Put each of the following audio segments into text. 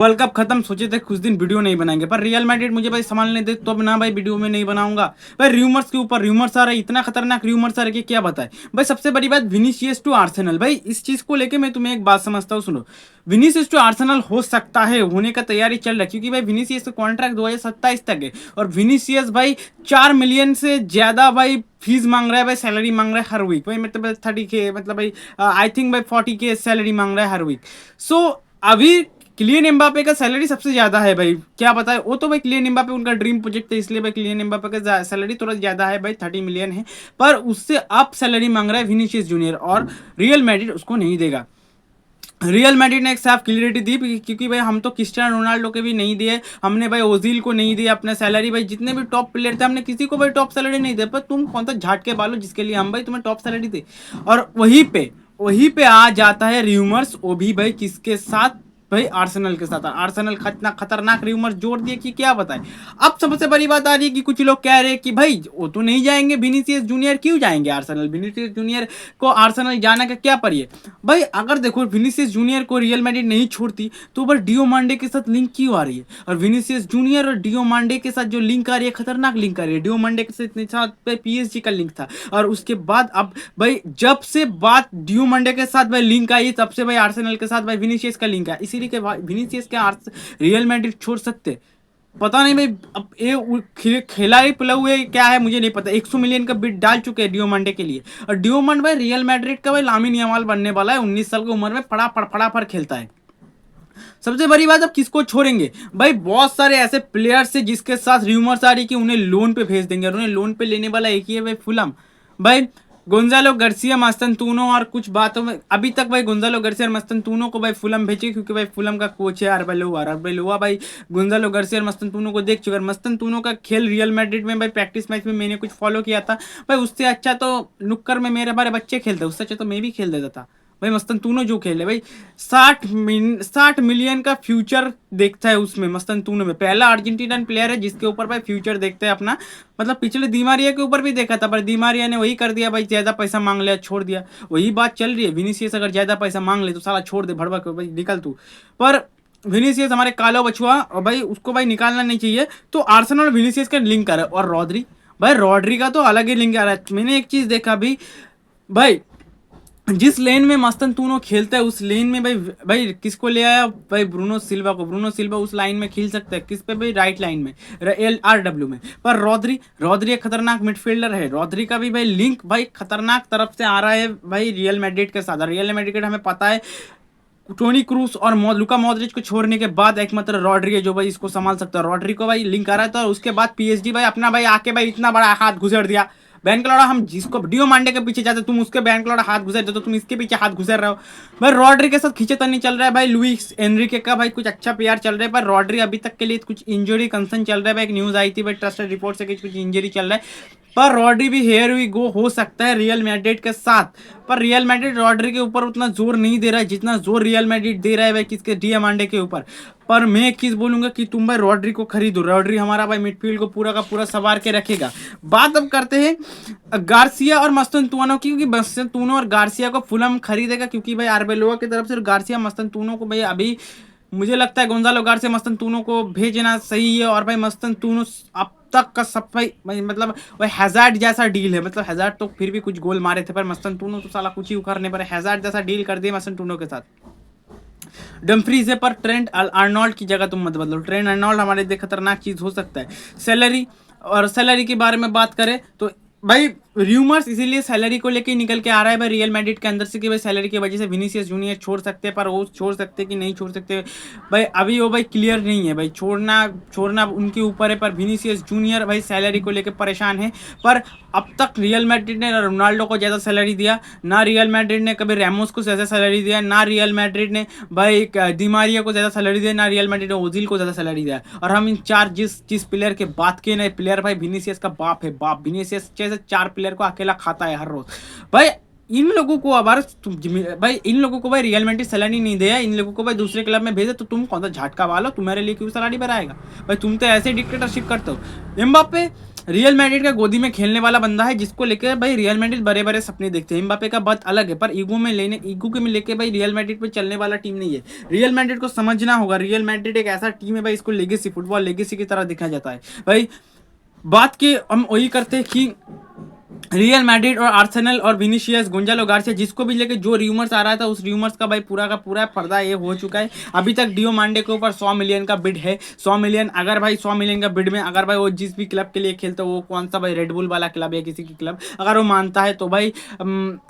World cup खत्म, सोचे थे कुछ दिन वीडियो नहीं बनाएंगे, पर रियल मैड्रिड मुझे भाई संभालने दे तो अब ना भाई वीडियो में नहीं बनाऊंगा भाई। रूमर्स के ऊपर रूमर्स आ रहे, इतना खतरनाक रूमर्स आ रहे कि क्या बताए भाई। सबसे बड़ी बात विनीसियस टू आर्सेनल, भाई इस चीज को लेके मैं तुम्हें एक बात समझता हूँ, सुनो। विनीसियस टू आर्सेनल हो सकता है, होने का तैयारी चल रहा है, क्योंकि भाई विनीसियस का कॉन्ट्रैक्ट 2027 तक है और विनीसियस भाई 4 मिलियन से ज्यादा भाई फीस मांग रहा है भाई, सैलरी मांग रहा है हर वीक भाई, मतलब 30K, मतलब भाई आई थिंक भाई 40K सैलरी मांग रहा है हर वीक। सो अभी किलियन एम्बापे का सैलरी सबसे ज्यादा है भाई, क्या बताए वो तो भाई किलियन एम्बापे उनका ड्रीम प्रोजेक्ट है, इसलिए भाई किलियन एम्बापे का सैलरी थोड़ा ज्यादा है भाई, 30 मिलियन है। पर उससे अप सैलरी मांग रहा है विनीसियस जूनियर और रियल मैड्रिड उसको नहीं देगा। रियल मैड्रिड ने एक साफ क्लियरिटी दी, क्योंकि भाई हम तो क्रिस्टियानो रोनाल्डो के भी नहीं दिए, हमने भाई ओजिल को नहीं दिया अपना सैलरी, भाई जितने भी टॉप प्लेयर थे हमने किसी को भाई टॉप सैलरी नहीं दे, पर तुम कौन सा झाट के बालो जिसके लिए हम भाई तुम्हें टॉप सैलरी दे। और वहीं पे आ जाता है र्यूमर्स, वो भी भाई किसके साथ भाई, आर्सेनल के साथ। आर्सेनल खतरनाक र्यूमर जोड़ दिए कि क्या बताएं। अब सबसे बड़ी बात आ रही है कि कुछ लोग कह रहे हैं कि भाई वो तो नहीं जाएंगे, विनीसियस जूनियर क्यों जाएंगे आर्सेनल, विनीसियस जूनियर को आर्सेनल जाना का क्या पर भाई। अगर देखो विनीसियस जूनियर को रियल मैड्रिड नहीं छोड़ती तो बस डियो मांडे के साथ लिंक क्यों आ रही है, और विनीसियस जूनियर और डियो मांडे के साथ जो लिंक आ रही है खतरनाक लिंक आ रही है। डियो मांडे के साथ PSG का लिंक था, और उसके बाद अब भाई जब से बात डियो मांडे के साथ भाई लिंक आई, तब से भाई आर्सेनल के साथ भाई विनीसियस का लिंक है, इसीलिए के विनीसियस के रियल मैड्रिड छोड़ सकते, पता नहीं भाई। अब ये खेला ही पिला हुए क्या है मुझे नहीं पता। 100 मिलियन का बिड डाल चुके हैं डियोमंडे के लिए, और डियोमंड भाई रियल मैड्रिड का भाई लामिन यमाल बनने वाला है, 19 साल की उम्र में फड़ा खेलता है। सबसे बड़ी बात, अब किसको छोड़ेंगे भाई। बहुत सारे ऐसे प्लेयर्स है जिसके साथ र्यूमर्स आ रही कि उन्हें लोन पे भेज देंगे, और उन्हें लोन पे लेने वाला एक ही है भाई, फुलम भाई। गोंजालो गार्सिया मस्तनतूनो और कुछ बातों में अभी तक भाई गोंजालो गार्सिया और मस्तनतूनो को भाई फुलम भेजे, क्योंकि भाई फुलम का कोच है अरबेलोआ भाई गोंजालो गार्सिया और मस्तनतूनो को देख चुका है। मस्तनतूनो का खेल रियल मैड्रिड में भाई प्रैक्टिस मैच में मैंने कुछ फॉलो किया था भाई, उससे अच्छा तो नुक्कर में मेरे बारे बच्चे खेलते, उससे अच्छा तो मैं भी खेल देता था भाई। मस्तनतूनो जो खेले भाई 60 मिलियन का फ्यूचर देखता है उसमें, मस्तनतूनो में पहला अर्जेंटीनन प्लेयर है जिसके ऊपर भाई फ्यूचर देखते हैं अपना। मतलब पिछले दीमारिया के ऊपर भी देखा था, पर दीमारिया ने वही कर दिया भाई, ज्यादा पैसा मांग लिया छोड़ दिया। वही बात चल रही है, विनीसियस अगर ज्यादा पैसा मांग ले तो साला छोड़ दे, भड़वा भाई निकल तू। पर विनीसियस हमारे कालो बछुआ, और भाई उसको भाई निकालना नहीं चाहिए। तो आर्सेनल और विनीसियस का लिंक कर रहा है, और रॉड्री भाई, रॉड्री का तो अलग ही लिंक आ रहा है। मैंने एक चीज देखा भाई जिस लेन में मस्तनतूनो खेलता है उस लेन में भाई किसको ले आया भाई, ब्रूनो सिल्वा को। ब्रूनो सिल्वा उस लाइन में खेल सकता है, किस पे भाई, राइट लाइन में, RW में। पर रॉड्री एक खतरनाक मिडफील्डर है, रॉड्री का भी भाई लिंक भाई खतरनाक तरफ से आ रहा है भाई रियल मैड्रिड के साथ। रियल मैड्रिड हमें पता है टोनी क्रूस और लुका मॉड्रिच को छोड़ने के बाद एकमात्र रॉड्री है जो भाई इसको संभाल सकता है। रॉड्री को भाई लिंक आ रहा था, और उसके बाद PSG भाई अपना भाई आके भाई इतना बड़ा हाथ घुसेड़ दिया। बैन क्लॉडा, हम जिसको डियो मांडे के पीछे जाते तुम उसके बैन क्लॉडा हाथ घुसेर देते, तुम इसके पीछे हाथ घुसेर रहे हो भाई। रॉड्री के साथ खींचे नहीं चल रहा है भाई, लुइस एनरिके का भाई कुछ अच्छा प्यार चल रहा है, पर रॉड्री अभी तक के लिए कुछ इंजरी कंसर्न चल रहा है भाई। एक न्यूज आई थी भाई ट्रस्टेड रिपोर्ट से कि कुछ इंजरी चल रहा है, पर रॉड्री भी हेयर वी गो हो सकता है रियल मैड्रिड के साथ। पर रियल मैड्रिड रॉड्री के ऊपर उतना जोर नहीं दे रहा है जितना जोर रियल मैड्रिड दे रहा है भाई किसके, डियामांडे के ऊपर। पर मैं एक चीज बोलूंगा कि तुम भाई रॉड्री को खरीदो, रॉड्री हमारा भाई मिडफील्ड को पूरा का पूरा सवार के रखेगा। बात अब करते हैं गार्सिया और मस्तनतूनो की, क्योंकि मस्तनतूनो और गार्सिया को फुलम खरीदेगा, क्योंकि भाई आर्बेलोआ की तरफ से गार्सिया मस्तनतूनो को भाई अभी मुझे लगता है गोंजालो गार्सिया मस्तनतूनो को भेजना सही है। और भाई मस्तनतूनो अब तक का सब भाई मतलब वही हैजार्ड जैसा डील है, मतलब हैजार्ड तो फिर भी कुछ गोल मारे थे, पर मस्तनतूनो तो साला कुछ ही उखाड़ने पर हैजार्ड जैसा डील कर दिया मस्तनतूनो के साथ। डम्फ्रीज है, पर ट्रेंट आर्नोल्ड की जगह तुम मत बदलो, ट्रेंट आर्नोल्ड हमारे लिए खतरनाक चीज हो सकता है। सैलरी के बारे में बात करें तो भाई र्यूमर्स इसीलिए सैलरी को लेके निकल के आ रहा है भाई रियल मैड्रिड के अंदर से कि भाई सैलरी की वजह से विनीसियस जूनियर छोड़ सकते हैं, पर वो छोड़ सकते कि नहीं छोड़ सकते भाई अभी वो भाई क्लियर नहीं है भाई। छोड़ना उनके ऊपर है, पर विनीसियस जूनियर भाई सैलरी को लेके परेशान है। पर अब तक रियल मैड्रिड ने रोनाल्डो को ज़्यादा सैलरी दिया ना, रियल मैड्रिड ने कभी रैमोस को ज़्यादा सैलरी दिया ना, रियल मैड्रिड ने भाई डिमारिया को ज़्यादा सैलरी दिया ना, रियल मैड्रिड ने ओजिल को ज़्यादा सैलरी दिया। और हम इन जिस प्लेयर के बात किए ना, प्लेयर भाई विनीसियस का बाप है, बाप। विनीसियस जैसे 4 प्लेयर को अकेला खाता है हर रोज भाई। इन लोगों को भाई इन लोगों को भाई रियल मैड्रिड सैलरी नहीं दिया, इन लोगों को भाई दूसरे क्लब में भेजे, तो तुम कौन सा झटका वालो, तुम्हारे लिए क्यों सैलरी बढ़ाएगा भाई, तुम तो ऐसे डिक्टेटरशिप करते हो। एम्बाप्पे रियल मैड्रिड का गोदी में खेलने वाला बंदा है, जिसको लेके भाई रियल मैड्रिड बड़े बड़े सपने देखते हैं। एम्बापे का बात अलग है, पर ईगो के में लेके भाई रियल मैड्रिड पे चलने वाला टीम नहीं है। रियल मैड्रिड को समझना होगा, रियल मैड्रिड एक ऐसा टीम है भाई, इसको लेगेसी, फुटबॉल लेगेसी की तरह देखा जाता है भाई। बात की हम वही करते हैं कि रियल मैड्रिड और आर्सेनल और विनीसियस, गोंजालो गार्सिया, जिसको भी लेके जो र्यूमर्स आ रहा था, उस र्यूमर्स का भाई पूरा का पूरा पर्दा ये हो चुका है। अभी तक डियो मांडे के ऊपर 100 मिलियन का बिड है। 100 मिलियन, अगर भाई 100 मिलियन का बिड में अगर भाई वो जिस भी क्लब के लिए खेलता है, वो कौन सा भाई रेडबुल वाला क्लब है, किसी की क्लब अगर वो मानता है तो भाई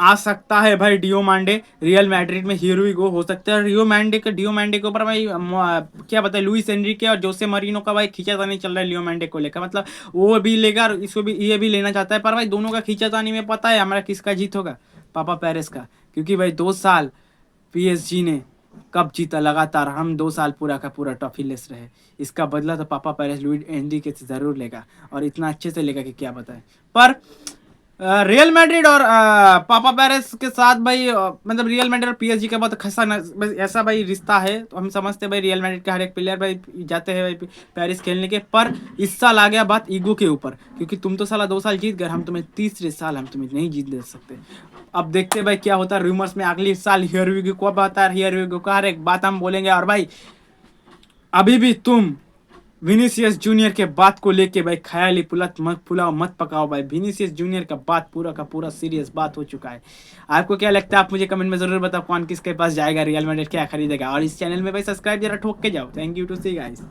आ सकता है भाई डियो मांडे रियल मैड्रिड में। हीरो ही गो हो सकता है डियो मांडे के ऊपर भाई क्या बताए, लुइस एनरिके और जोसे मरीनो का भाई खींचातानी चल रहा है लियो मांडे को लेकर। मतलब वो भी लेगा और इसको भी, ये भी लेना चाहता है, पर भाई दोनों का खींचातानी में पता है हमारा किसका जीत होगा, पापा पेरेस का। क्योंकि भाई 2 साल पीएसजी ने कब जीता लगातार, हम 2 साल पूरा का पूरा ट्रॉफी लेस रहे। इसका बदला तो पापा पेरेस लुइस एनरिके से जरूर लेगा, और इतना अच्छे से लेगा कि क्या बताए। पर रियल मैड्रिड और पापा पेरेस के साथ भाई मतलब रियल मैड्रिड और पीएसजी का बहुत खसा ऐसा भाई रिश्ता है। तो हम समझते हैं भाई रियल मैड्रिड के हर एक प्लेयर भाई जाते हैं भाई पेरिस खेलने के। पर इस साल आ गया बात ईगो के ऊपर, क्योंकि तुम तो साला 2 साल जीत गए, हम तुम्हें तीसरे साल हम तुम्हें नहीं जीत दे सकते। अब देखते हैं भाई क्या होता है। रूमर्स में अगले साल हियर वी गो कब आता है, हियर वी गो का हर एक बात हम बोलेंगे। और भाई अभी भी तुम विनीसियस जूनियर के बात को लेके भाई ख्याली पुलाव मत पकाओ भाई। विनीसियस जूनियर का बात पूरा का पूरा सीरियस बात हो चुका है। आपको क्या लगता है, आप मुझे कमेंट में जरूर बताओ कौन किसके पास जाएगा, रियल मैड्रिड क्या खरीदेगा। और इस चैनल में भाई सब्सक्राइब जरा ठोक के जाओ। Thank you to see guys.